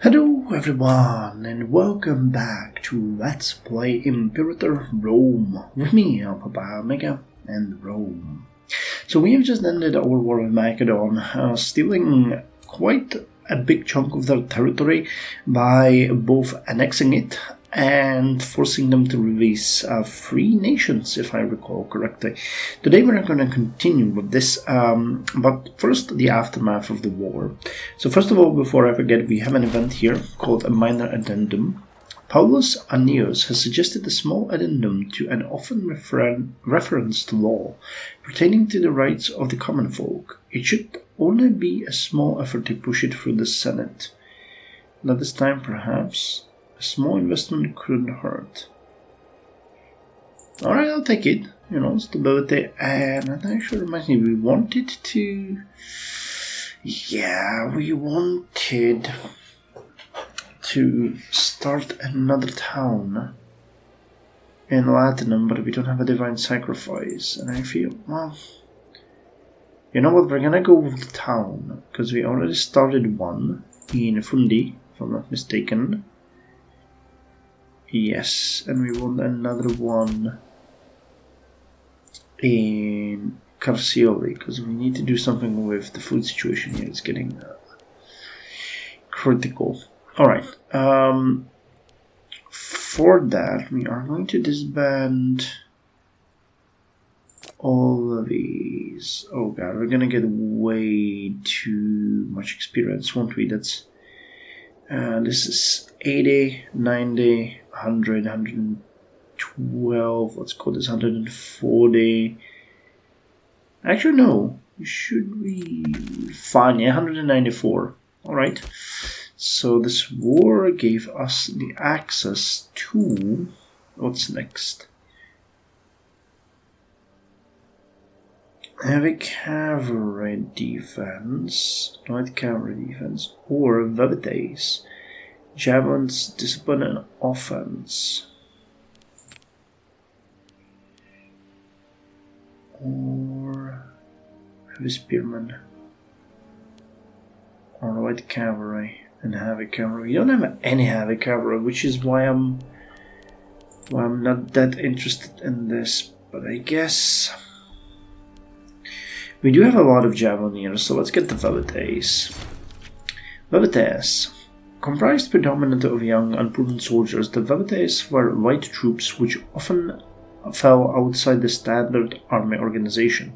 Hello everyone and welcome back to Let's Play Imperator Rome with me, Papa Omega and Rome. So we have just ended our war with Macedon, stealing quite a big chunk of their territory by both annexing it and forcing them to release 3 nations, if I recall correctly. Today we're going to continue with this, but first the aftermath of the war. So first of all, before I forget, we have an event here called a minor addendum. Paulus Annius has suggested a small addendum to an often referenced law pertaining to the rights of the common folk. It should only be a small effort to push it through the Senate. Now this time perhaps a small investment couldn't hurt. Alright, I'll take it. You know, stability. And that actually reminds me, we wanted to... Yeah, we wanted to start another town in Latinum, but we don't have a divine sacrifice. And I feel, well, you know what, we're gonna go with the town, because we already started one in Fundi, if I'm not mistaken. Yes, and we want another one in Carcioli, because we need to do something with the food situation here. It's getting critical. Alright, for that we are going to disband all of these. Oh god, we're gonna get way too much experience, won't we? That's this is 80, 90, 100, 112, let's call this 140. Actually, no, should be fine, yeah, 194. Alright, so this war gave us the access to, what's next? Heavy cavalry defense, light cavalry defense, or Vevites, javelins, discipline, and offense. Or heavy spearmen, or light cavalry and heavy cavalry. We don't have any heavy cavalry, which is why I'm not that interested in this. But I guess we do have a lot of javelineers, so let's get the Vevites. Vevites. Comprised predominantly of young, unproven soldiers, the Vevites were light troops which often fell outside the standard army organization,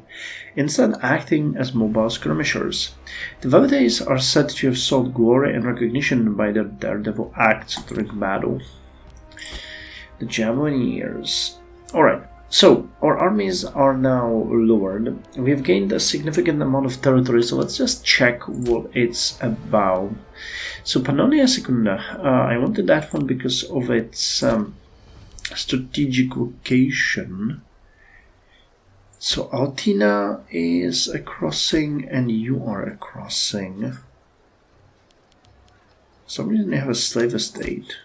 instead acting as mobile skirmishers. The Vevites are said to have sought glory and recognition by their daredevil acts during battle. The Javelineers. Alright. So, our armies are now lowered. We've gained a significant amount of territory, so let's just check what it's about. So, Pannonia Secunda, I wanted that one because of its strategic location. So, Altina is a crossing and you are a crossing. For some reason they have a slave estate.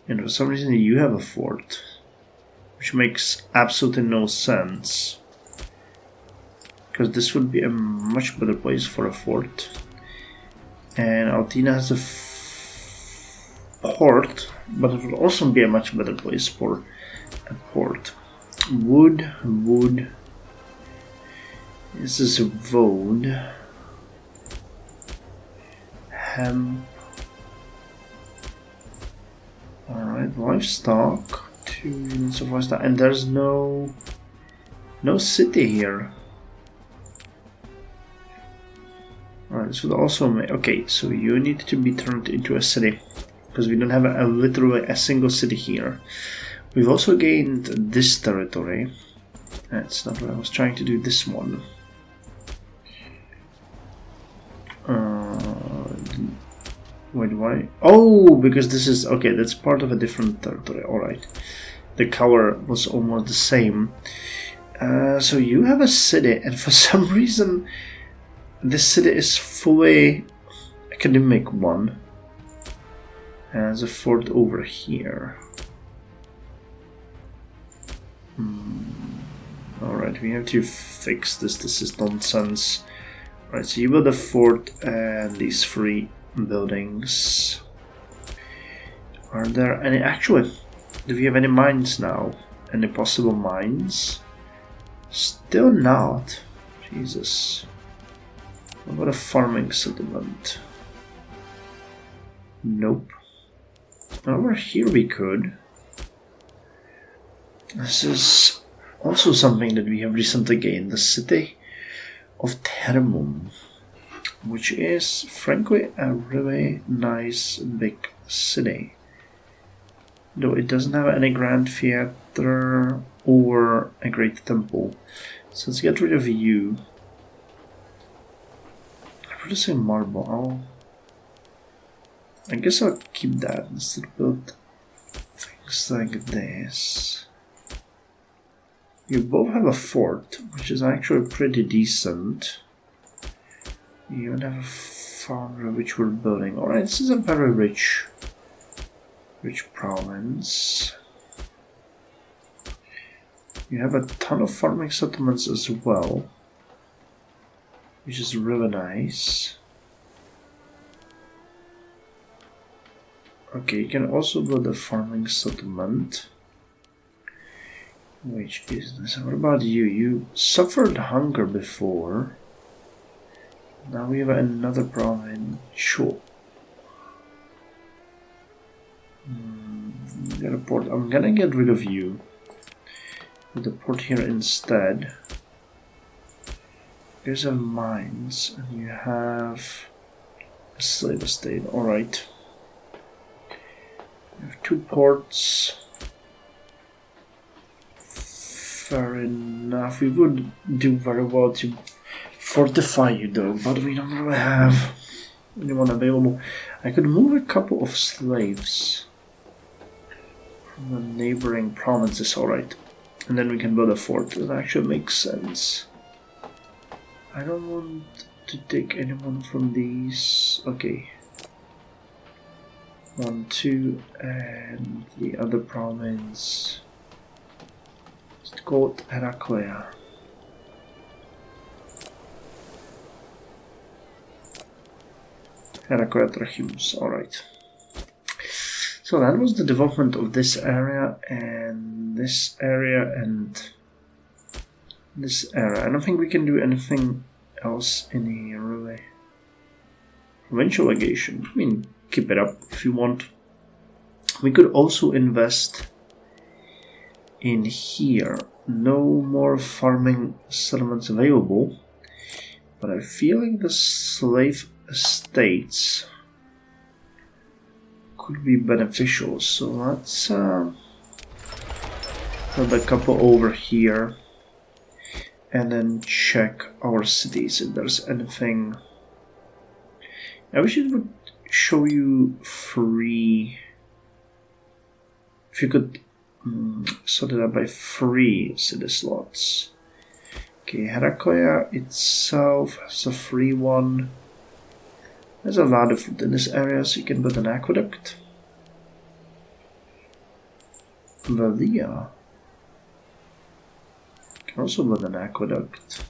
And for some reason you have a fort, which makes absolutely no sense, because this would be a much better place for a fort. And Altina has a port, but it would also be a much better place for a port. Wood. This is wood. Hemp. Alright, livestock. 2 units of livestock, and there's no city here. Alright, this would also make... Okay, so you need to be turned into a city, because we don't have literally a single city here. We've also gained this territory. That's not what I was trying to do, this one. Wait, why? Oh, because this is... Okay, that's part of a different territory, alright. The color was almost the same. So you have a city, and for some reason this city is fully academic one. There's a fort over here. Alright, we have to fix this. This is nonsense. Alright, so you build a fort and these 3 buildings. Are there any... Actually, do we have any mines now? Any possible mines? Still not. Jesus. What about a farming settlement? Nope. Over here we could. This is also something that we have recently gained. The city of Thermum, which is frankly a really nice big city. Though it doesn't have any grand theater or a great temple. So let's get rid of you. I'm producing marble. I guess I'll keep that instead of build things like this. You both have a fort, which is actually pretty decent. You even have a foundry which we're building. Alright, this is a very rich province. You have a ton of farming settlements as well, which is really nice. Okay, you can also build a farming settlement. Which is this? What about you? You suffered hunger before. Now we have another province. Sure. Get a port. I'm gonna get rid of you. Put the port here instead. Here's a mines, and you have a slave estate. Alright. You have 2 ports. Fair enough. We would do very well to fortify you though, but we don't really have anyone available. I could move a couple of slaves from the neighboring provinces, alright. And then we can build a fort. That actually makes sense. I don't want to take anyone from these. Okay. 1, 2, and the other province. It's called Heraclea. Heraclea Trachimus, alright. So that was the development of this area and this area and this area. I don't think we can do anything else in here really. Provincial legation. I mean, keep it up if you want. We could also invest in here. No more farming settlements available, but I feel like the slave estates could be beneficial. So let's put a couple over here and then check our cities if there's anything. I wish it would show you free. If you could sort it out by free city slots. Okay, Heraclea itself has a free one. There's a lot of food in this area, so you can build an aqueduct. Valia can also build an aqueduct.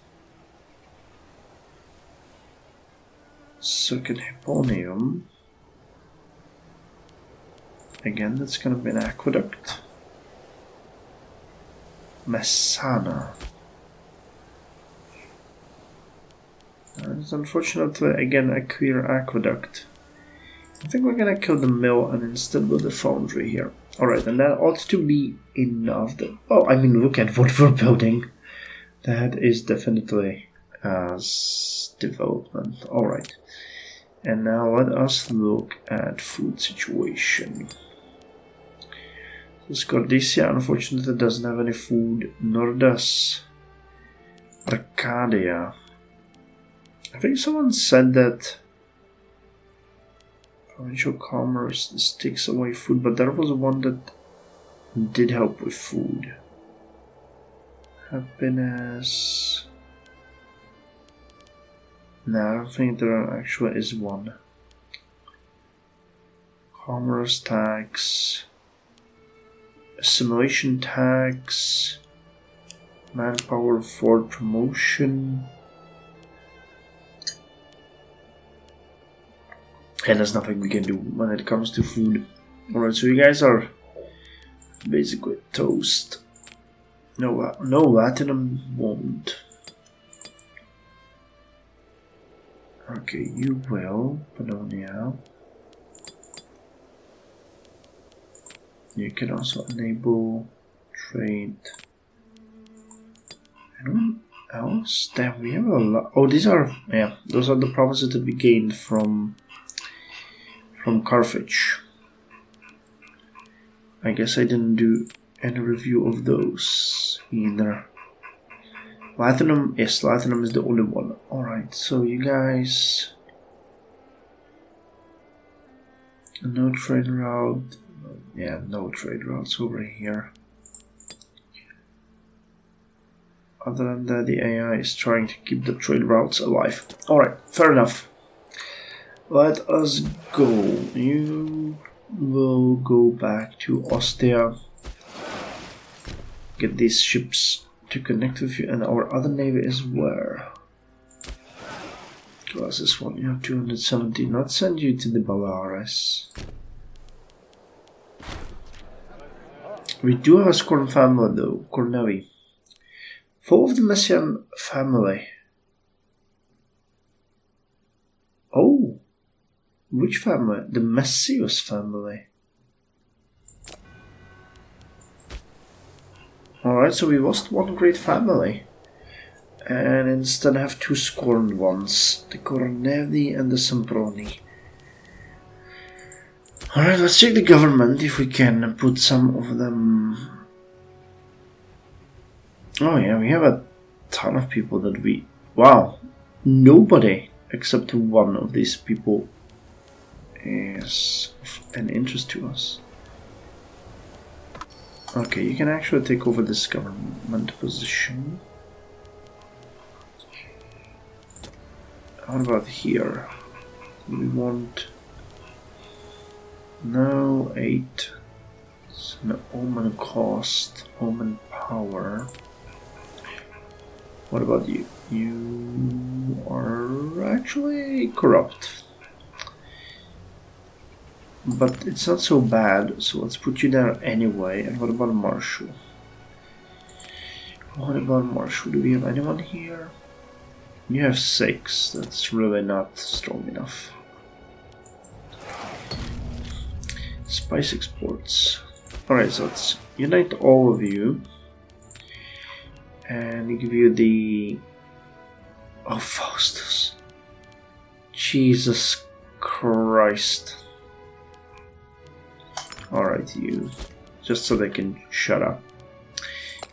Circuit Hipponium. Again, that's going to be an aqueduct. Messana. It's unfortunately again a queer aqueduct. I think we're gonna kill the mill and instead build the foundry here. Alright, and that ought to be enough. Oh, I mean, look at what we're building. That is definitely development. Alright. And now let us look at food situation. So Scordesia unfortunately doesn't have any food, nor does Arcadia. I think someone said that provincial commerce this takes away food, but there was one that did help with food. Happiness. No, I don't think there actually is one. Commerce tax. Assimilation tax. Manpower for promotion. And there's nothing we can do when it comes to food. Alright, so you guys are basically toast. No Latinum won't. Okay, you will, Pannonia. You can also enable trade. Anyone else? Damn, we have a lot. Oh, these are, yeah, those are the provinces that we gained from Carthage. I guess I didn't do any review of those either. Latinum, yes, Latinum is the only one. Alright, so you guys... No trade route. Yeah, no trade routes over here. Other than that, the AI is trying to keep the trade routes alive. Alright, fair enough. Let us go. You will go back to Ostia. Get these ships to connect with you, and our other navy is where? Class is 1, you have 270. Not send you to the Baleares. We do have a Scorn family though, Cornevi. Four of the Messian family. Oh, which family? The Messius family. Alright, so we lost one great family. And instead have two scorned ones. The Cornevi and the Semproni. Alright, let's check the government if we can put some of them. Oh yeah, we have a ton of people that we... Wow, nobody except one of these people is of an interest to us. Okay, you can actually take over this government position. What about here? We want... No, 8. It's an omen cost, omen power. What about you? You are actually corrupt. But it's not so bad, so let's put you there anyway. And what about Marshall? What about Marshall? Do we have anyone here? You have 6. That's really not strong enough. Spice exports. Alright, so let's unite all of you. And give you the... Oh, Faustus. Jesus Christ. Alright, you. Just so they can shut up.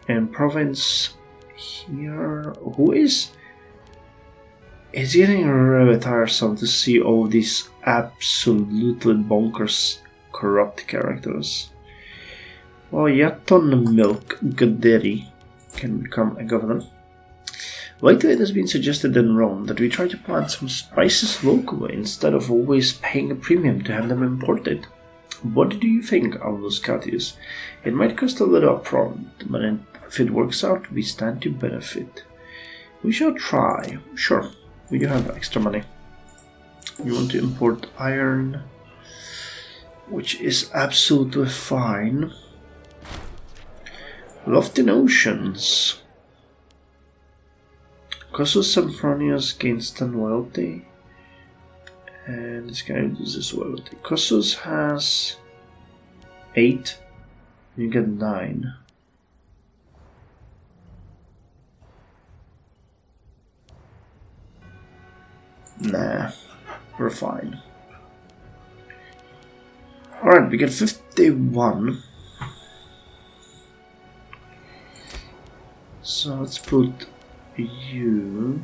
And province here... Who is... It's getting really tiresome to see all these absolutely bonkers corrupt characters. Well, Yaton Milk Gaderi can become a governor. Lately it has been suggested in Rome that we try to plant some spices locally instead of always paying a premium to have them imported. What do you think, Aulus Catius? It might cost a little upfront, but if it works out, we stand to benefit. We shall try. Sure, we do have extra money. You want to import iron, which is absolutely fine. Lofty Notions. Cossus Sempronius gains 10 loyalty. And this guy loses loyalty. Cossus has 8. You get 9. Nah, we're fine. Alright, we get 51. So let's put you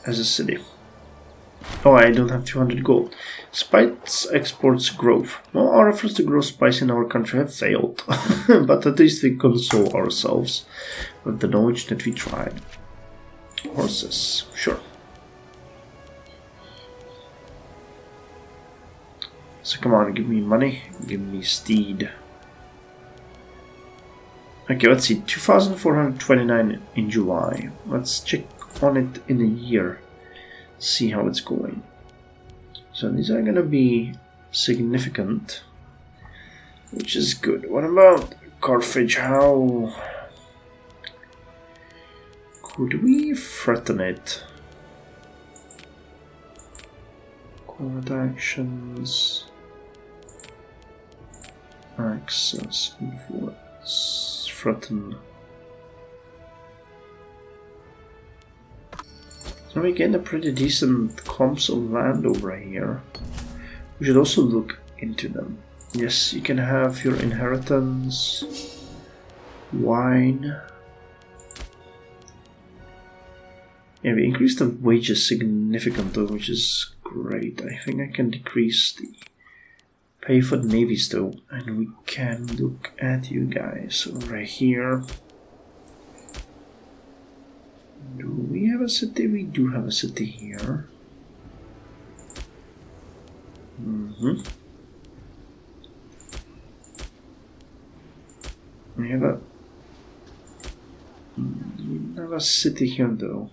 as a city. Oh, I don't have 200 gold. Spice exports growth. Well, our efforts to grow spice in our country have failed. But at least we console ourselves with the knowledge that we tried. Horses, sure. So come on, give me money, give me steed. Okay, let's see, 2,429 in July. Let's check on it in a year, see how it's going. So these are gonna be significant, which is good. What about Carthage? How could we threaten it? Court actions, access, influence, threaten. So we get a pretty decent clumps of land over here. We should also look into them. Yes, you can have your inheritance, wine. Yeah, we increased the wages significantly, which is great. I think I can decrease the pay for the navies though, and we can look at you guys over here. Do we have a city? We do have a city here. We have a city here though.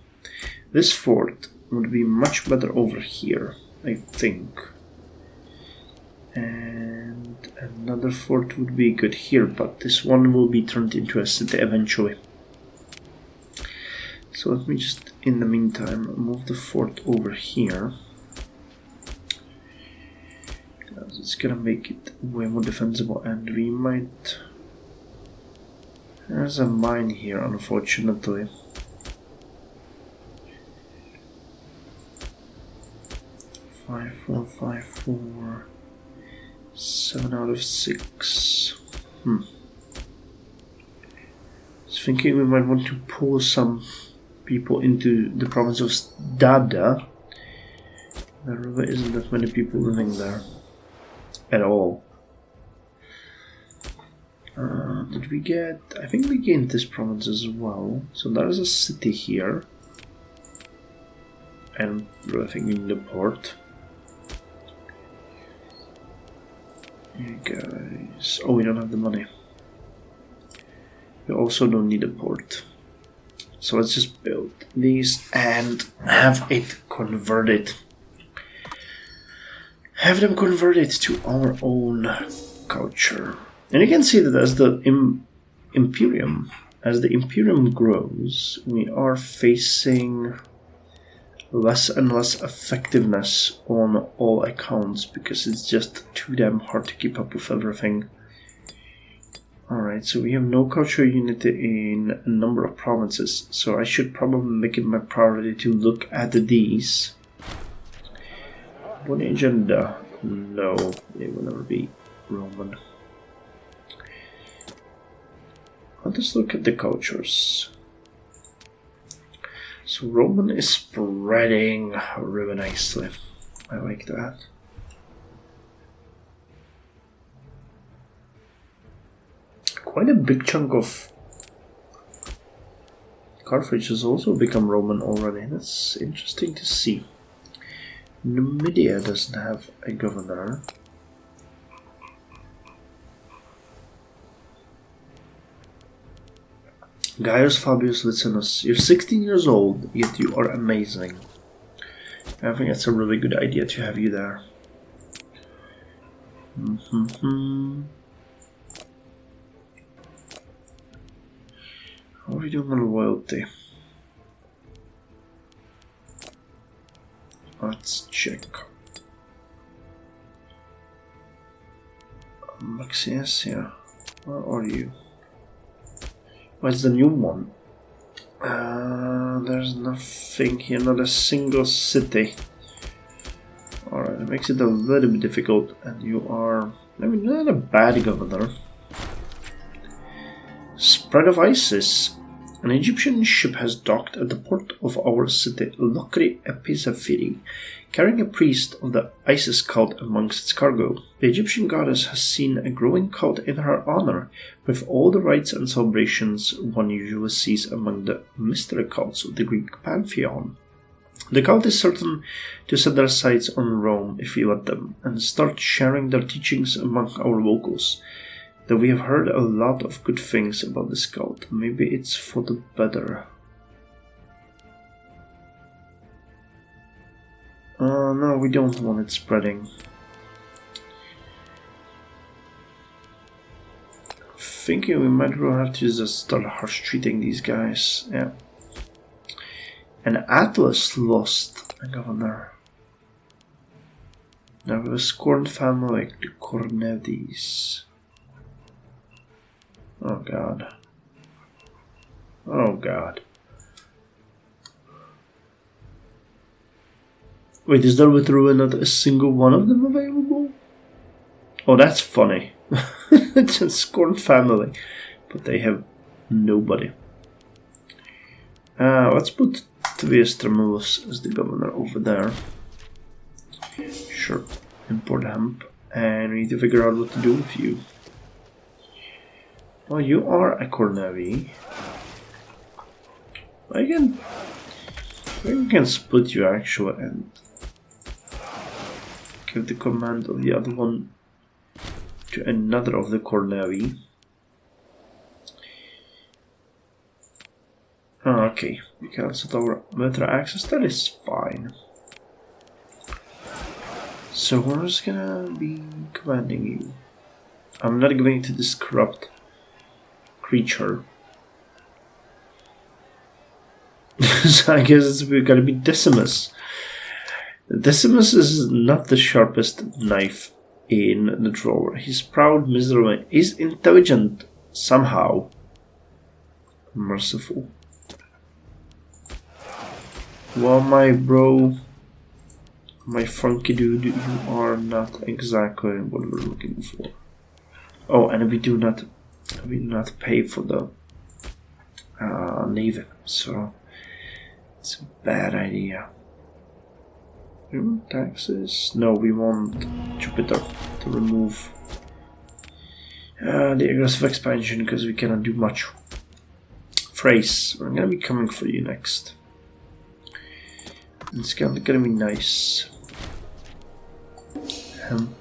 This fort would be much better over here, I think. And another fort would be good here, but this one will be turned into a city eventually. So let me just, in the meantime, move the fort over here. Because it's gonna make it way more defensible, and we might... There's a mine here, unfortunately. Five, 4, 5, 4. 7 out of 6. I was thinking we might want to pull some people into the province of Dada. There really isn't that many people living there at all. Did we get... I think we gained this province as well. So there's a city here. And I think we need a port. You guys... Oh, we don't have the money. We also don't need a port. So let's just build these and have it converted. Have them converted to our own culture. And you can see that as the Imperium grows, we are facing less and less effectiveness on all accounts because it's just too damn hard to keep up with everything. Alright, so we have no cultural unity in a number of provinces, so I should probably make it my priority to look at these. One agenda? No, it will never be Roman. Let us look at the cultures. So Roman is spreading really nicely. I like that. Quite a big chunk of Carthage has also become Roman already. That's interesting to see. Numidia doesn't have a governor. Gaius Fabius Licinus, you're 16 years old, yet you are amazing. I think that's a really good idea to have you there. How are we doing on loyalty? Let's check. Maxius, yeah. Where are you? What's the new one? There's nothing here, not a single city. Alright, it makes it a little bit difficult, and you are, I mean, not a bad governor. Spread of ISIS. An Egyptian ship has docked at the port of our city, Lokri Episafiri, carrying a priest of the Isis cult amongst its cargo. The Egyptian goddess has seen a growing cult in her honor, with all the rites and celebrations one usually sees among the mystery cults of the Greek pantheon. The cult is certain to set their sights on Rome if we let them, and start sharing their teachings among our locals. Though we have heard a lot of good things about this cult, maybe it's for the better. No, we don't want it spreading. Thinking we might well have to just start harsh treating these guys. Yeah. And Atlas lost a governor. Now we have a scorned family like the Cornevis. Oh god. Oh god. Wait, is there literally not a single one of them available? Oh, that's funny. It's a scorned family, but they have nobody. Let's put Tvius Tremulus as the governor over there. Sure, import hemp, and we need to figure out what to do with you. Well, you are a Cornevi. I can split you actually and give the command of the other one to another of the Cornevi. Oh, okay, we cancelled our military access, that is fine. So who's gonna be commanding you? I'm not going to this corrupt creature. So I guess it's gonna be Decimus. Decimus is not the sharpest knife in the drawer. He's proud, miserable, he's intelligent somehow. Merciful. Well, my bro, my funky dude, you are not exactly what we're looking for. Oh, and we do not pay for the navy, so it's a bad idea. We want taxes? No, we want Jupiter to remove the aggressive expansion because we cannot do much. Phrase, we're gonna be coming for you next. It's gonna be nice. Hemp.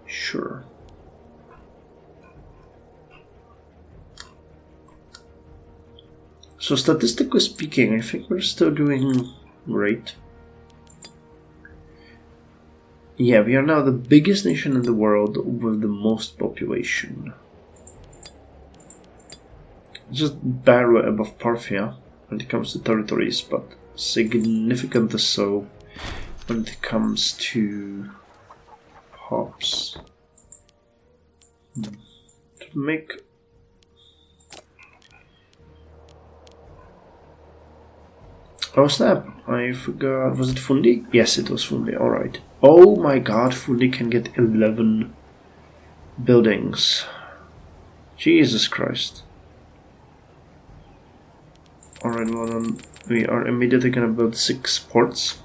Sure. So statistically speaking, I think we're still doing great. Yeah, we are now the biggest nation in the world with the most population. Just barely above Parthia when it comes to territories, but significantly so when it comes to hops. To make... Oh snap, I forgot, was it Fundi? Yes, it was Fundi, alright. Oh my god, Fundi can get 11 buildings. Jesus Christ. Alright, well then, we are immediately gonna build 6 ports,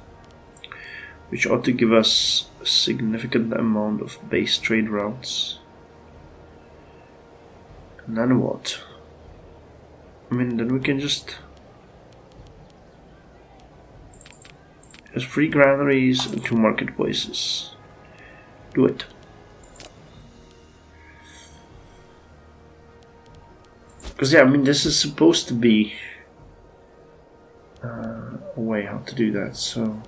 which ought to give us a significant amount of base trade routes. And then what? I mean, then we can just... There's 3 granaries and 2 marketplaces. Do it. Because yeah, I mean, this is supposed to be a way how to do that, so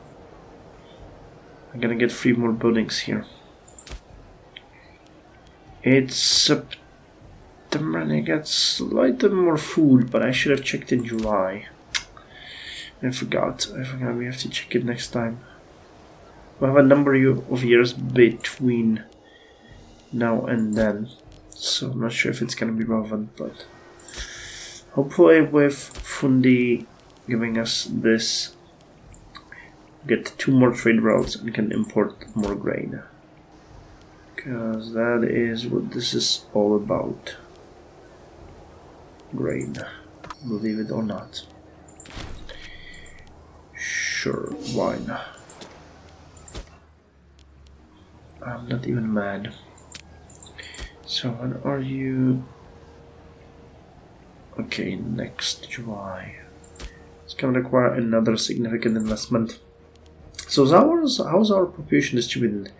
I'm gonna get 3 more buildings here. It's September and I get slightly more food, but I should have checked in July. I forgot we have to check it next time. We have a number of years between now and then, so I'm not sure if it's gonna be relevant, but hopefully with Fundi giving us this, get 2 more trade routes and can import more grain. Because that is what this is all about. Grain. Believe it or not. Sure, wine. I'm not even mad. So when are you? Okay, next July. It's gonna require another significant investment. So how's our population distributed?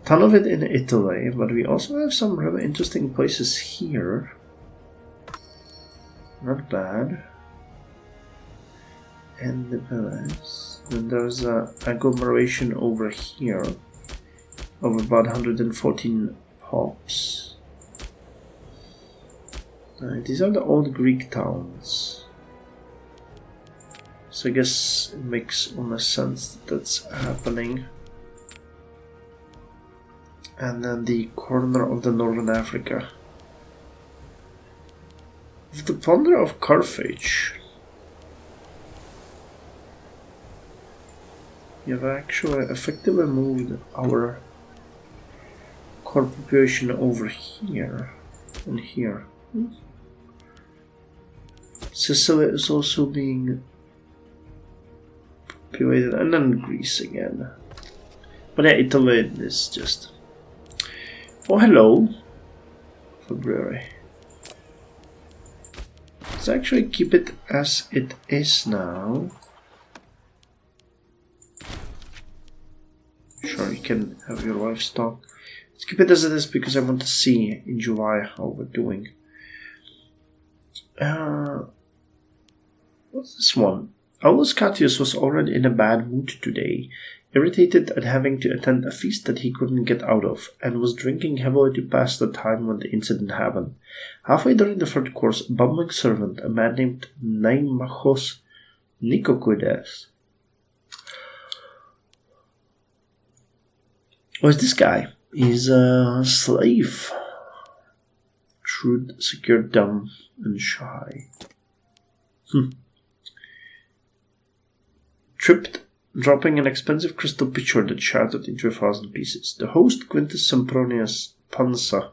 Ton of it in Italy, but we also have some really interesting places here. Not bad. in the village. Then there's a agglomeration over here of about 114 pops. These are the old Greek towns. So I guess it makes almost sense that that's happening. And then the corner of the Northern Africa. The plunder of Carthage. We have actually effectively moved our core population over here and here. Sicily is also being populated, and then Greece again. But yeah, Italy is just... Oh, hello, February. Let's actually keep it as it is now. Sure, you can have your livestock. Let's keep it as it is because I want to see in July how we're doing. What's this one? Aulus Catius was already in a bad mood today, irritated at having to attend a feast that he couldn't get out of, and was drinking heavily to pass the time when the incident happened. Halfway during the third course, a bumbling servant, a man named Naimachos Nikokoides. What's this guy? He's a slave. Shrewd, secure, dumb, and shy. Tripped, dropping an expensive crystal pitcher that shattered into 1,000 pieces. The host, Quintus Sempronius Pansa,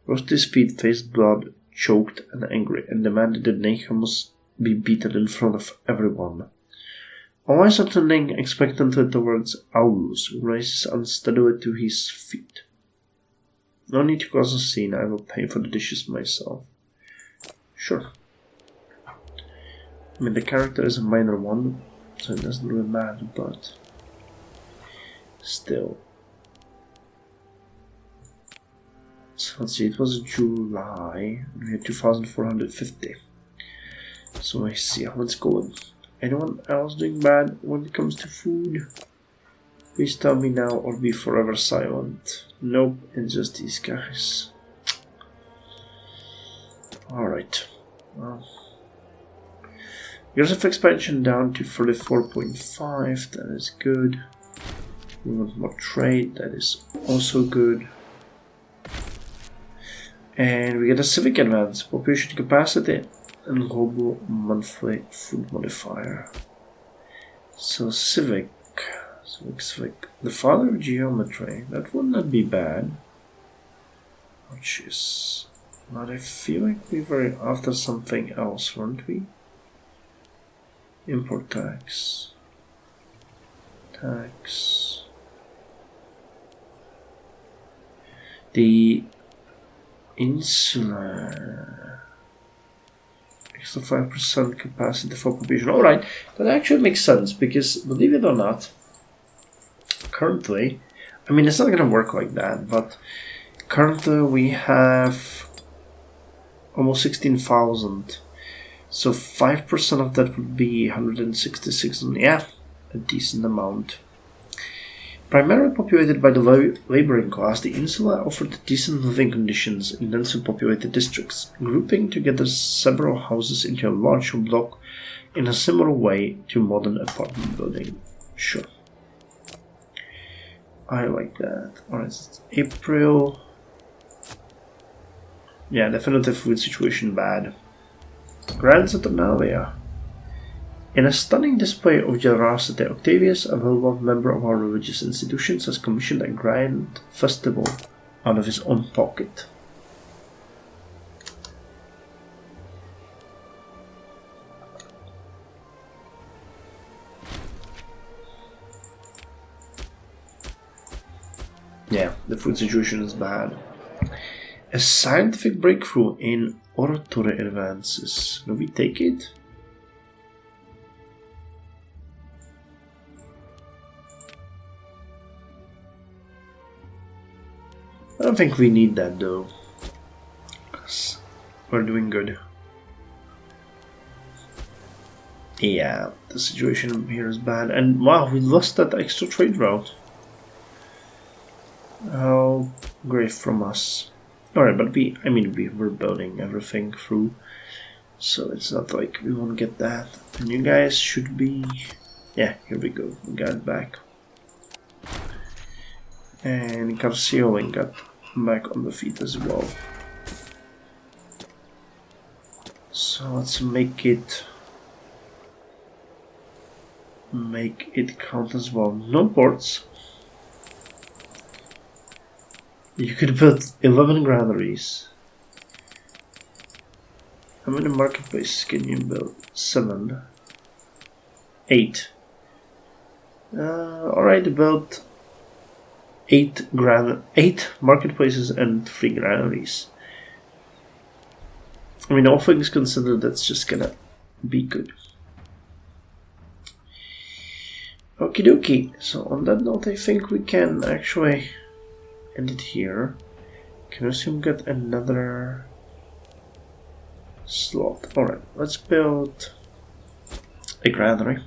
rose to his feet, faced blood, choked and angry, and demanded that Nehamus be beaten in front of everyone. Always turning expectantly towards Aulus, who rises unsteadily to his feet. No need to cause a scene, I will pay for the dishes myself. Sure. I mean, the character is a minor one, so it doesn't really matter, but still. So let's see, it was July, we had 2,450. So I see how it's going. Anyone else doing bad when it comes to food? Please tell me now or be forever silent. Nope, it's just these guys. Alright. Well. Years of expansion down to 34.5, that is good. We want more trade, that is also good. And we get a civic advance, population capacity, and global monthly food modifier. So civic. The father of geometry, that would not be bad. Which is... But I feel like we were after something else, weren't we? Import tax. The insular... Extra 5% capacity for population. Alright, that actually makes sense because, believe it or not, currently, I mean, it's not going to work like that, but currently we have almost 16,000. So 5% of that would be 166, and yeah, a decent amount. Primarily populated by the laboring class, the insula offered decent living conditions in densely populated districts, grouping together several houses into a large block in a similar way to modern apartment building. Sure. I like that. Alright, it's April. Yeah, definitely food situation bad. Grand Saturnalia. In a stunning display of generosity, Octavius, a well-known member of our religious institutions, has commissioned a grand festival out of his own pocket. Yeah, the food situation is bad. A scientific breakthrough in oratory advances. Do we take it? I don't think we need that though, because we're doing good. Yeah, the situation here is bad. And wow, we lost that extra trade route. How great from us. Alright, but we're building everything through. So it's not like we won't get that. And you guys should be... Yeah, here we go. We got it back. And Carcioing got back on the feet as well. So let's make it count as well. No ports. You could build 11 granaries. How many marketplaces can you build? 7. 8. Alright, about 8 marketplaces and 3 granaries. I mean, all things considered, that's just gonna be good. Okie dokie. So on that note, I think we can actually end it here. Can we assume get another slot? Alright, let's build a granary.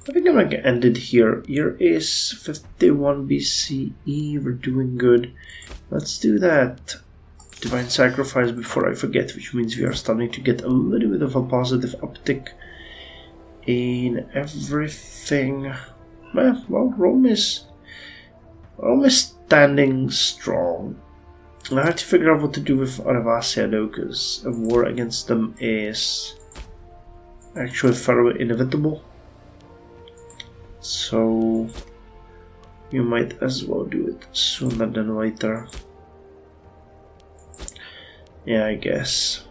I think I'm gonna end it here. Here is 51 BCE, we're doing good. Let's do that Divine Sacrifice before I forget, which means we are starting to get a little bit of a positive uptick in everything. Well, Rome is standing strong. I have to figure out what to do with Aravasia though, because a war against them is actually fairly inevitable. So you might as well do it sooner than later. Yeah, I guess.